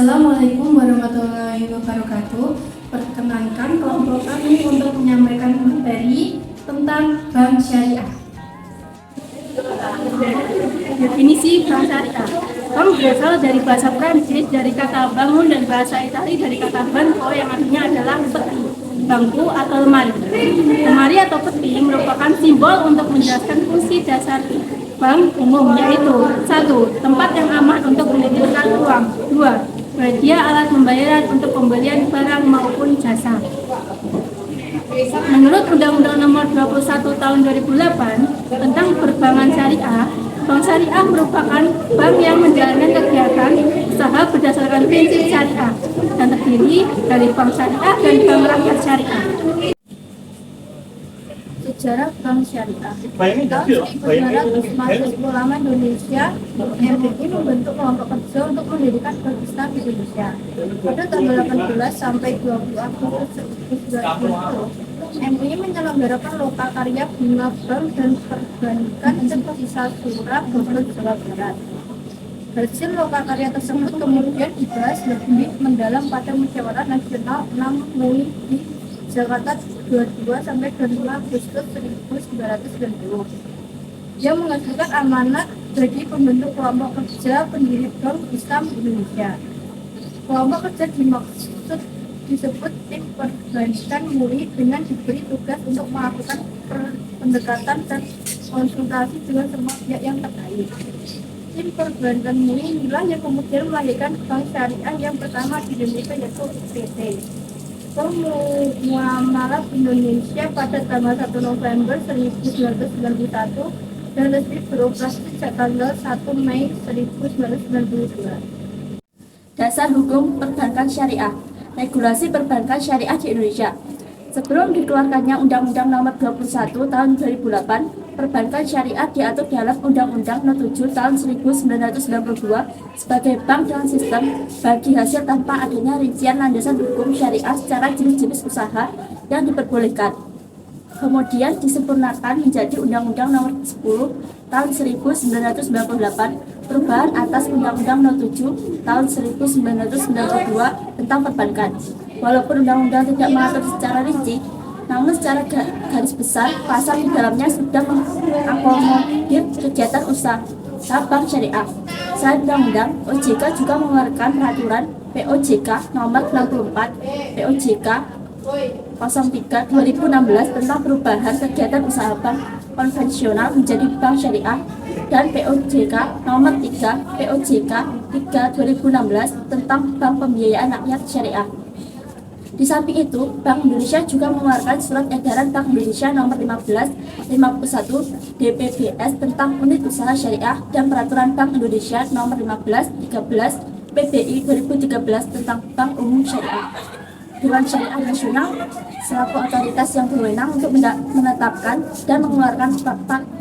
Assalamualaikum warahmatullahi wabarakatuh. Perkenankan kelompok kami untuk menyampaikan materi tentang bank syariah. Definisi bank syariah. Bank berasal dari bahasa Prancis dari kata bangun dan bahasa Italia dari kata banco yang artinya adalah peti, bangku atau lemari. Lemari atau peti merupakan simbol untuk menjelaskan fungsi dasar bank umum, yaitu 1. Tempat yang aman untuk menitipkan uang. 2. Penyedia alat pembayaran untuk pembelian barang maupun jasa. Menurut Undang-Undang Nomor 21 Tahun 2008 tentang Perbankan Syariah, bank syariah merupakan bank yang menjalankan kegiatan usaha berdasarkan prinsip syariah dan terdiri dari bank syariah dan bank rakyat syariah. Sejarah bank syariah. Tahun 1900 Ulama Indonesia MUI membentuk kelompok kerja untuk mendirikan Bank Islam Indonesia. Pada tanggal 18 sampai 20 Agustus 2020, MUI menyelenggarakan lokakarya bunga bank dan perbankan Seperti Surah Bogor, Jawa Barat. Hasil lokakarya tersebut kemudian dibahas lebih mendalam pada Musyawarah Nasional 6 MUI di Jakarta 22 sampai 25 Agustus 1990 yang menghasilkan amanat bagi pembentuk kelompok kerja pendiri Bank Islam Indonesia. Kelompok kerja dimaksud disebut tim perbankan MUI dengan diberi tugas untuk melakukan pendekatan dan konsultasi dengan semua pihak yang terkait. Tim perbankan MUI inilah yang kemudian melahirkan bank syariah yang pertama di Indonesia, yaitu PT Bank Muamalat Indonesia pada tanggal 1 November 1991 dan resmi beroperasi sejak tanggal 1 Mei 1992. Dasar Hukum Perbankan Syariah. Regulasi perbankan syariah di Indonesia. Sebelum dikeluarkannya Undang-Undang Nomor 21 Tahun 2008, perbankan syariah diatur dalam Undang-Undang Nomor 7 Tahun 1992 sebagai bank dengan sistem bagi hasil tanpa adanya rincian landasan hukum syariah secara jenis-jenis usaha yang diperbolehkan. Kemudian disempurnakan menjadi Undang-Undang Nomor 10 Tahun 1998 perubahan atas Undang-Undang Nomor 7 Tahun 1992 tentang perbankan. Walaupun undang-undang tidak mengatur secara rinci, namun secara garis besar pasal di dalamnya sudah mengakomodir kegiatan usaha bank syariah. Selain undang-undang, OJK juga mengeluarkan peraturan POJK Nomor 64 POJK 03/2016 tentang perubahan kegiatan usaha bank konvensional menjadi bank syariah dan POJK Nomor 3 POJK 3/2016 tentang bank pembiayaan rakyat syariah. Di samping itu, Bank Indonesia juga mengeluarkan Surat Edaran Bank Indonesia Nomor 1551 DPBS tentang unit usaha syariah dan Peraturan Bank Indonesia Nomor 1513 PBI 2013 tentang Bank Umum Syariah. Dewan Syariah Nasional selaku otoritas yang berwenang untuk menetapkan dan mengeluarkan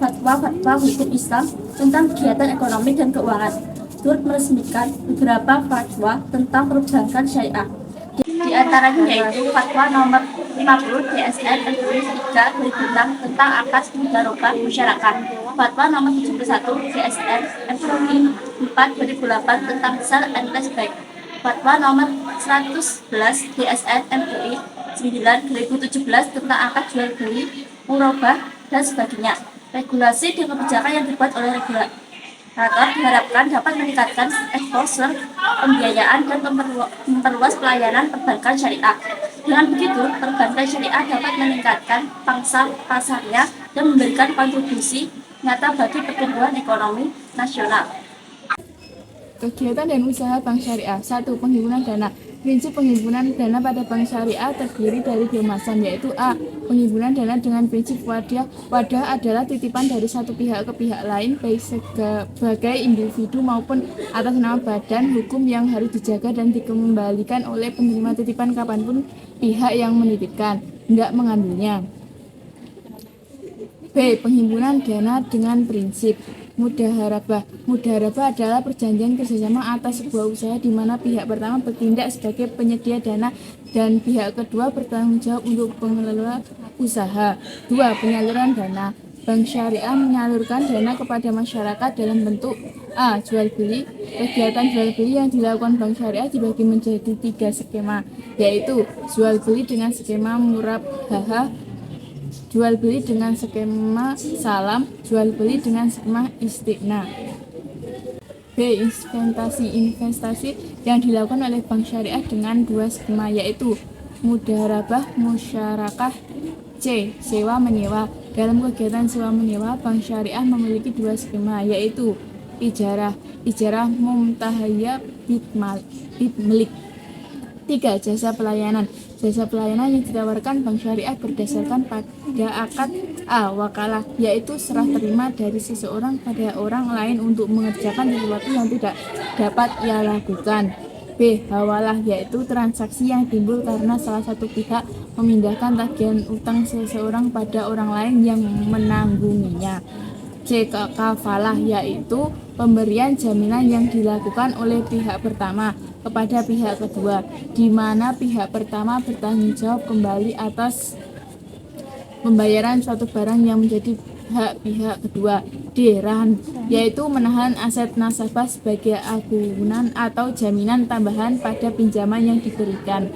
fatwa-fatwa hukum Islam tentang kegiatan ekonomi dan keuangan, turut meresmikan beberapa fatwa tentang perbankan syariah. Di antaranya yaitu Fatwa Nomor 50 DSN MUI 3 2006 tentang akad mudharabah masyarakat, Fatwa Nomor 71 DSN MUI 4 2008 tentang sell and leaseback, Fatwa Nomor 111 DSN MUI 9 2017 tentang akad jual beli, murabah, dan sebagainya. Regulasi dan kebijakan yang dibuat oleh regulator diharapkan dapat meningkatkan exposure pembiayaan dan memperluas pelayanan perbankan syariah. Dengan begitu, perbankan syariah dapat meningkatkan pangsa pasarnya dan memberikan kontribusi nyata bagi pertumbuhan ekonomi nasional. Kegiatan dan usaha bank syariah. 1. Penghimpunan dana. Prinsip penghimpunan dana pada bank syariah terdiri dari 2 macam, yaitu A. Penghimpunan dana dengan prinsip wadah. Wadah adalah titipan dari satu pihak ke pihak lain, baik sebagai individu maupun atas nama badan hukum yang harus dijaga dan dikembalikan oleh penerima titipan kapanpun pihak yang menitipkan hendak mengambilnya. B. Penghimpunan dana dengan prinsip mudharabah. Mudharabah adalah perjanjian kerjasama atas sebuah usaha di mana pihak pertama bertindak sebagai penyedia dana dan pihak kedua bertanggung jawab untuk pengelola usaha. 2. Penyaluran dana. Bank syariah menyalurkan dana kepada masyarakat dalam bentuk A. Jual beli. Kegiatan jual beli yang dilakukan bank syariah dibagi menjadi 3 skema, yaitu jual beli dengan skema murabahah, jual beli dengan skema salam, jual beli dengan skema istiqna. B. Investasi yang dilakukan oleh bank syariah dengan 2 skema, yaitu mudarabah musyarakah. C. Sewa menyewa. Dalam kegiatan sewa menyewa, bank syariah memiliki 2 skema, yaitu ijarah mumtahaya bid milik. 3. Jasa pelayanan. Jasa pelayanan yang ditawarkan bank syariah berdasarkan pada akad A. Wakalah, yaitu serah terima dari seseorang pada orang lain untuk mengerjakan sesuatu yang tidak dapat ia lakukan. B. Hawalah, yaitu transaksi yang timbul karena salah satu pihak memindahkan tagihan utang seseorang pada orang lain yang menanggunginya. C. Kafalah, yaitu pemberian jaminan yang dilakukan oleh pihak pertama kepada pihak kedua, di mana pihak pertama bertanggung jawab kembali atas pembayaran suatu barang yang menjadi hak pihak kedua. D. Rahan, yaitu menahan aset nasabah sebagai agunan atau jaminan tambahan pada pinjaman yang diberikan.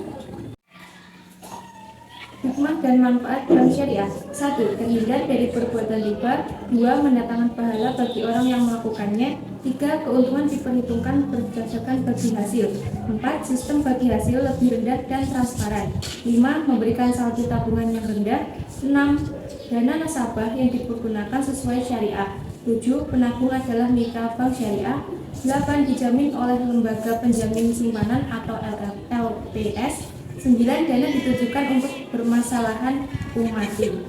Hikmah dan manfaat bank syariah. 1. Terhindar dari perbuatan riba. 2. Mendatangkan pahala bagi orang yang melakukannya. 3. Keuntungan diperhitungkan berdasarkan bagi hasil. 4. Sistem bagi hasil lebih rendah dan transparan. 5. Memberikan saldo tabungan yang rendah. 6. Dana nasabah yang dipergunakan sesuai syariah. 7. Penabung adalah mitra bank syariah. 8. Dijamin oleh lembaga penjamin simpanan atau LPS. 9. Dana ditujukan untuk permasalahan umatin.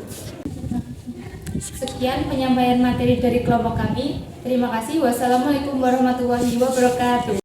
Sekian penyampaian materi dari kelompok kami. Terima kasih. Wassalamualaikum warahmatullahi wabarakatuh.